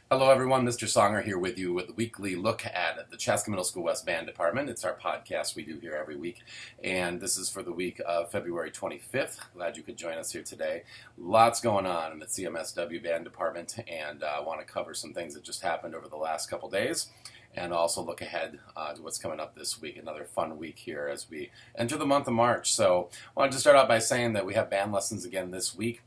Hello everyone, Mr. Songer here with you with a weekly look at the Chaska Middle School West Band Department. It's our podcast we do here every week, and this is for the week of February 25th. Glad you could join us here today. Lots going on in the CMSW Band Department, and I want to cover some things that just happened over the last couple days, and also look ahead to what's coming up this week. Another fun week here as we enter the month of March. So I wanted to start out by saying that we have band lessons again this week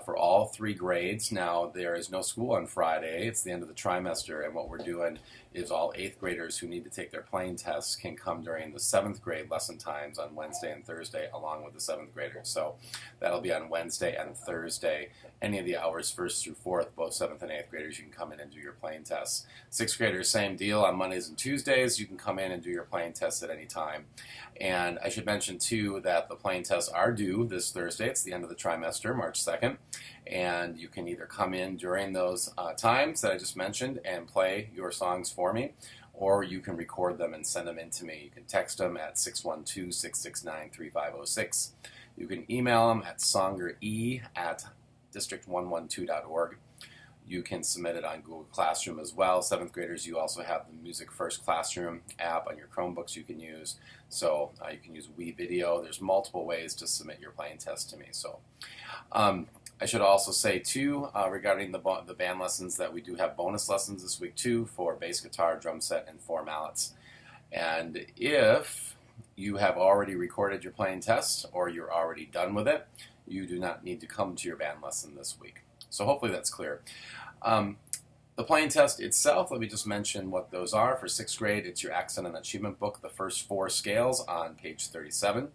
for all three grades. Now, there is no school on Friday. It's the end of the trimester, and what we're doing is all 8th graders who need to take their playing tests can come during the 7th grade lesson times on Wednesday and Thursday along with the 7th graders. So that'll be on Wednesday and Thursday. Any of the hours 1st through 4th, both 7th and 8th graders, you can come in and do your playing tests. 6th graders, same deal. On Mondays and Tuesdays, you can come in and do your playing tests at any time. And I should mention, too, that the playing tests are due this Thursday. It's the end of the trimester, March 2nd. And you can either come in during those times that I just mentioned and play your songs for me, or you can record them and send them in to me. You can text them at 612-669-3506. You can email them at songere@district112.org. You can submit it on Google Classroom as well. 7th graders, you also have the Music First Classroom app on your Chromebooks you can use. So you can use WeVideo. There's multiple ways to submit your playing test to me. So I should also say, too, regarding the band lessons, that we do have bonus lessons this week, too, for bass guitar, drum set, and 4 mallets. And if you have already recorded your playing test or you're already done with it, you do not need to come to your band lesson this week. So hopefully that's clear. The playing test itself, let me just mention what those are. For 6th grade, it's your Accent and Achievement book, the first 4 scales on page 37.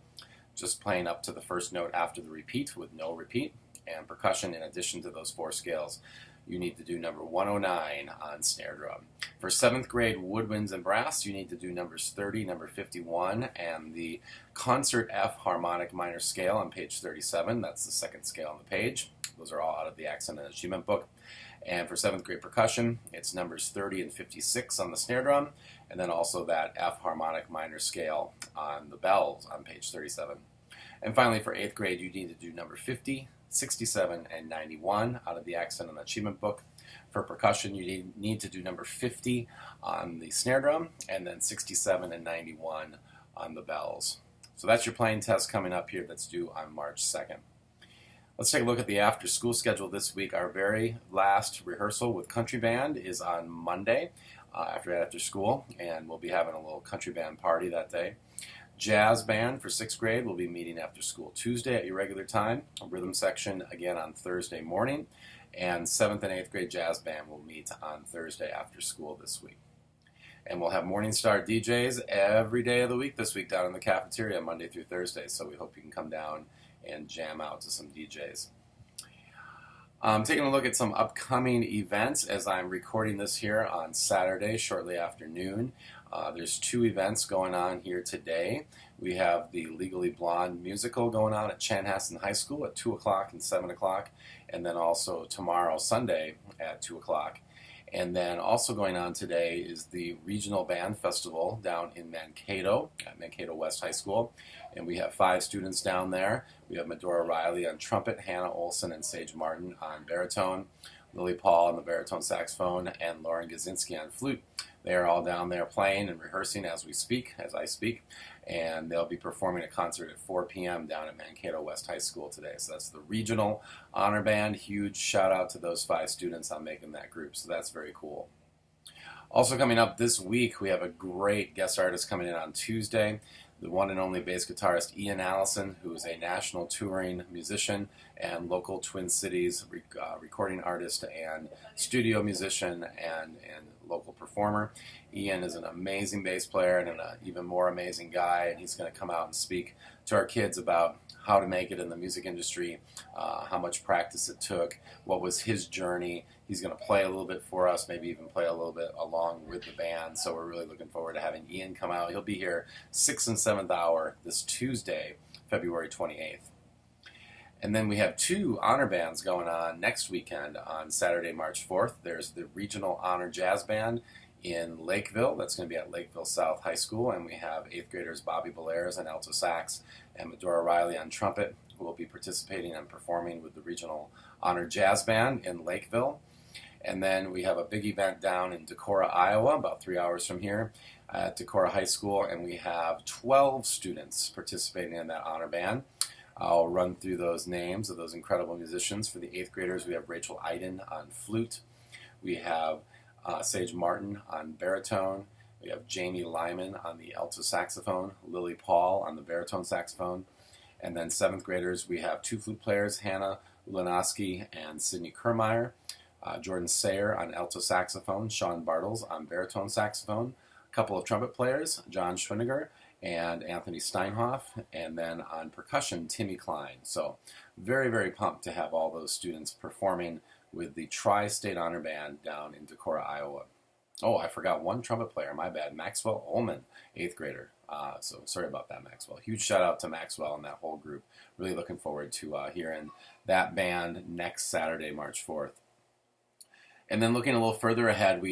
Just playing up to the first note after the repeat with no repeat. And percussion, in addition to those 4 scales, you need to do number 109 on snare drum. For 7th grade woodwinds and brass, you need to do numbers 30, number 51, and the concert F harmonic minor scale on page 37. That's the 2nd scale on the page. Those are all out of the Accent and Achievement book. And for 7th grade percussion, it's numbers 30 and 56 on the snare drum, and then also that F harmonic minor scale on the bells on page 37. And finally, for 8th grade, you need to do number 50, 67, and 91 out of the Accent and Achievement book. For percussion, you need to do number 50 on the snare drum, and then 67 and 91 on the bells. So that's your playing test coming up here that's due on March 2nd. Let's take a look at the after-school schedule this week. Our very last rehearsal with country band is on Monday after school, and we'll be having a little country band party that day. Jazz band for 6th grade will be meeting after school Tuesday at your regular time. Rhythm section again on Thursday morning. And 7th and 8th grade jazz band will meet on Thursday after school this week. And we'll have Morning Star DJs every day of the week this week down in the cafeteria Monday through Thursday. So we hope you can come down and jam out to some DJs. Taking a look at some upcoming events as I'm recording this here on Saturday, shortly after noon. There's 2 events going on here today. We have the Legally Blonde musical going on at Chanhassen High School at 2 o'clock and 7 o'clock, and then also tomorrow, Sunday, at 2 o'clock. And then also going on today is the Regional Band Festival down in Mankato, at Mankato West High School. And we have 5 students down there. We have Medora Riley on trumpet, Hannah Olson and Sage Martin on baritone, Lily Paul on the baritone saxophone, and Lauren Gazinski on flute. They are all down there playing and rehearsing as I speak, and they'll be performing a concert at 4 p.m. down at Mankato West High School today. So that's the Regional Honor Band. Huge shout out to those 5 students on making that group, so that's very cool. Also coming up this week, we have a great guest artist coming in on Tuesday, the one and only bass guitarist Ian Allison, who is a national touring musician and local Twin Cities recording artist and studio musician and local performer. Ian is an amazing bass player and an even more amazing guy, and he's going to come out and speak to our kids about how to make it in the music industry, how much practice it took, what was his journey. He's going to play a little bit for us, maybe even play a little bit along with the band, so we're really looking forward to having Ian come out. He'll be here 6th and 7th hour this Tuesday, February 28th. And then we have 2 honor bands going on next weekend on Saturday, March 4th. There's the Regional Honor Jazz Band in Lakeville. That's going to be at Lakeville South High School. And we have 8th graders Bobby Belaires on alto sax and Medora Riley on trumpet, who will be participating and performing with the Regional Honor Jazz Band in Lakeville. And then we have a big event down in Decorah, Iowa, about 3 hours from here at Decorah High School, and we have 12 students participating in that honor band. I'll run through those names of those incredible musicians. For the 8th graders, we have Rachel Iden on flute. We have Sage Martin on baritone. We have Jamie Lyman on the alto saxophone, Lily Paul on the baritone saxophone. And then 7th graders, we have 2 flute players, Hannah Ulanowski and Sydney Kermeyer. Jordan Sayer on alto saxophone, Sean Bartles on baritone saxophone. A couple of trumpet players, John Schwiniger and Anthony Steinhoff. And then on percussion, Timmy Klein. So very, very pumped to have all those students performing with the Tri-State Honor Band down in Decorah, Iowa. Oh, I forgot one trumpet player, my bad, Maxwell Ullman, 8th grader. So sorry about that, Maxwell. Huge shout out to Maxwell and that whole group. Really looking forward to hearing that band next Saturday, March 4th. And then looking a little further ahead,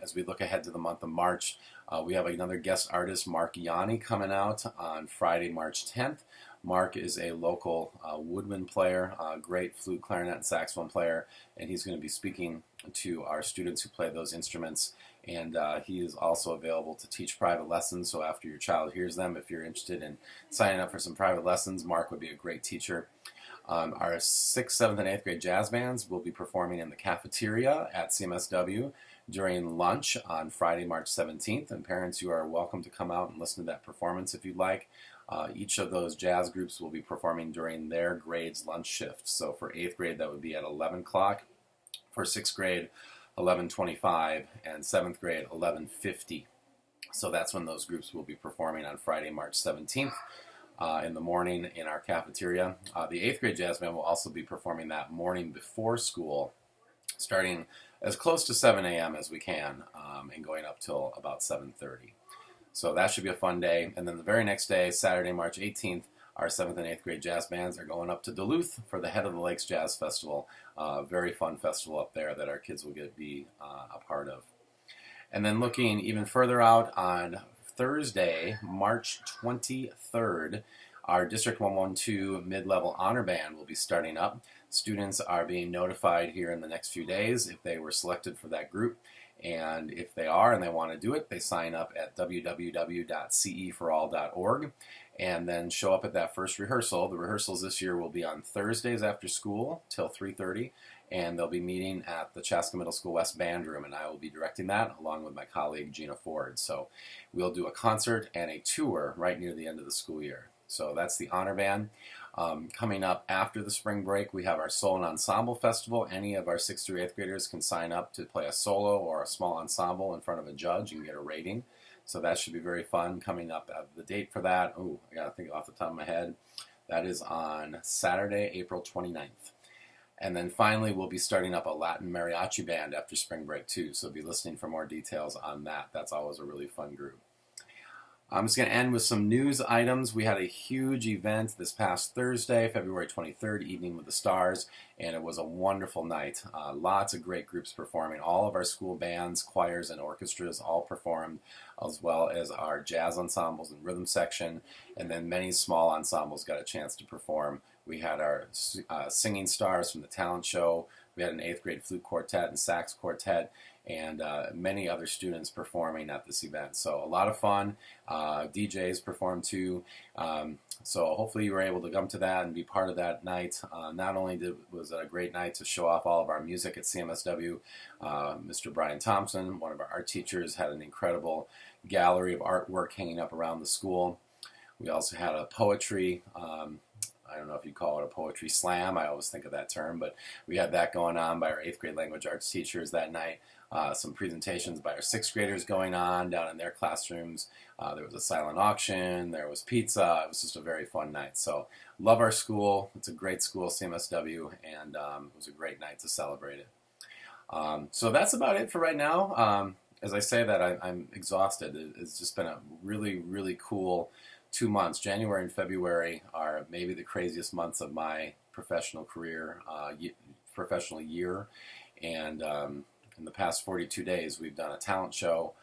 as we look ahead to the month of March, we have another guest artist, Mark Yanni, coming out on Friday, March 10th. Mark is a local woodwind player, great flute, clarinet, and saxophone player, and he's going to be speaking to our students who play those instruments. And he is also available to teach private lessons, so after your child hears them, if you're interested in signing up for some private lessons, Mark would be a great teacher. Our 6th, 7th, and 8th grade jazz bands will be performing in the cafeteria at CMSW during lunch on Friday, March 17th, and parents, you are welcome to come out and listen to that performance if you'd like. Each of those jazz groups will be performing during their grade's lunch shift. So for 8th grade, that would be at 11 o'clock. For 6th grade, 11:25, and 7th grade, 11:50. So that's when those groups will be performing on Friday, March 17th. In the morning in our cafeteria. The 8th grade jazz band will also be performing that morning before school, starting as close to 7 a.m. as we can and going up till about 7:30. So that should be a fun day. And then the very next day, Saturday, March 18th, our 7th and 8th grade jazz bands are going up to Duluth for the Head of the Lakes Jazz Festival. Very fun festival up there that our kids will get to be a part of. And then looking even further out on Thursday, March 23rd, our District 112 Mid-Level Honor Band will be starting up. Students are being notified here in the next few days if they were selected for that group. And if they are and they want to do it, they sign up at www.ceforall.org and then show up at that first rehearsal. The rehearsals this year will be on Thursdays after school till 3:30. And they'll be meeting at the Chaska Middle School West Band Room, and I will be directing that along with my colleague Gina Ford. So we'll do a concert and a tour right near the end of the school year. So that's the Honor Band. Coming up after the spring break, we have our Solo and Ensemble Festival. Any of our 6th through 8th graders can sign up to play a solo or a small ensemble in front of a judge and get a rating. So that should be very fun. Coming up, the date for that, I got to think off the top of my head. That is on Saturday, April 29th. And then finally, we'll be starting up a Latin mariachi band after spring break too, so be listening for more details on that. That's always a really fun group. I'm just going to end with some news items. We had a huge event this past Thursday, February 23rd, Evening with the Stars, and it was a wonderful night. Lots of great groups performing. All of our school bands, choirs, and orchestras all performed, as well as our jazz ensembles and rhythm section, and then many small ensembles got a chance to perform. We had our singing stars from the talent show. We had an 8th grade flute quartet and sax quartet, and many other students performing at this event. So a lot of fun. DJs performed too. So hopefully you were able to come to that and be part of that night. Not only was it a great night to show off all of our music at CMSW, Mr. Brian Thompson, one of our art teachers, had an incredible gallery of artwork hanging up around the school. We also had a poetry I don't know if you call it a poetry slam. I always think of that term, but we had that going on by our 8th grade language arts teachers that night. Some presentations by our 6th graders going on down in their classrooms. There was a silent auction. There was pizza. It was just a very fun night. So love our school. It's a great school, CMSW, and it was a great night to celebrate it. So that's about it for right now. As I say that, I'm exhausted. It's just been a really, really cool 2 months. January and February are maybe the craziest months of my professional career, professional year. And in the past 42 days, we've done a talent show,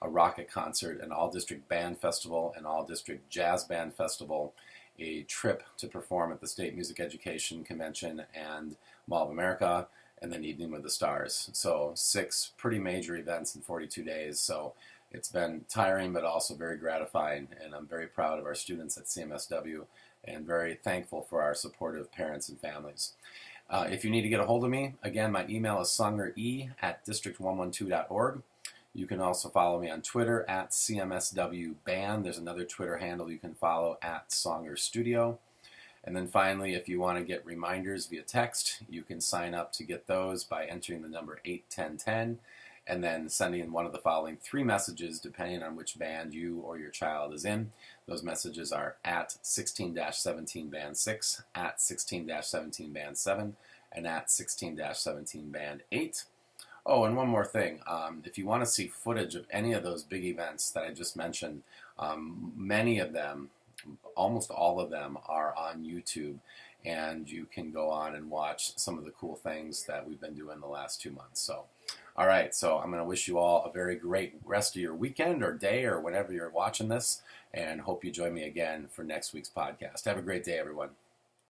a rocket concert, an all-district band festival, an all-district jazz band festival, a trip to perform at the State Music Education Convention and Mall of America, and then Evening with the Stars. So 6 pretty major events in 42 days. So it's been tiring, but also very gratifying, and I'm very proud of our students at CMSW and very thankful for our supportive parents and families. If you need to get a hold of me, again, my email is songeре@district112.org. You can also follow me on Twitter at CMSW Band. There's another Twitter handle you can follow at Songer Studio. And then finally, if you want to get reminders via text, you can sign up to get those by entering the number 81010 and then sending one of the following 3 messages depending on which band you or your child is in. Those messages are at 16-17 band 6, at 16-17 band 7, and at 16-17 band 8. Oh, and one more thing. If you want to see footage of any of those big events that I just mentioned, many of them, almost all of them, are on YouTube, and you can go on and watch some of the cool things that we've been doing the last 2 months. So, all right, so I'm going to wish you all a very great rest of your weekend or day or whenever you're watching this, and hope you join me again for next week's podcast. Have a great day, everyone.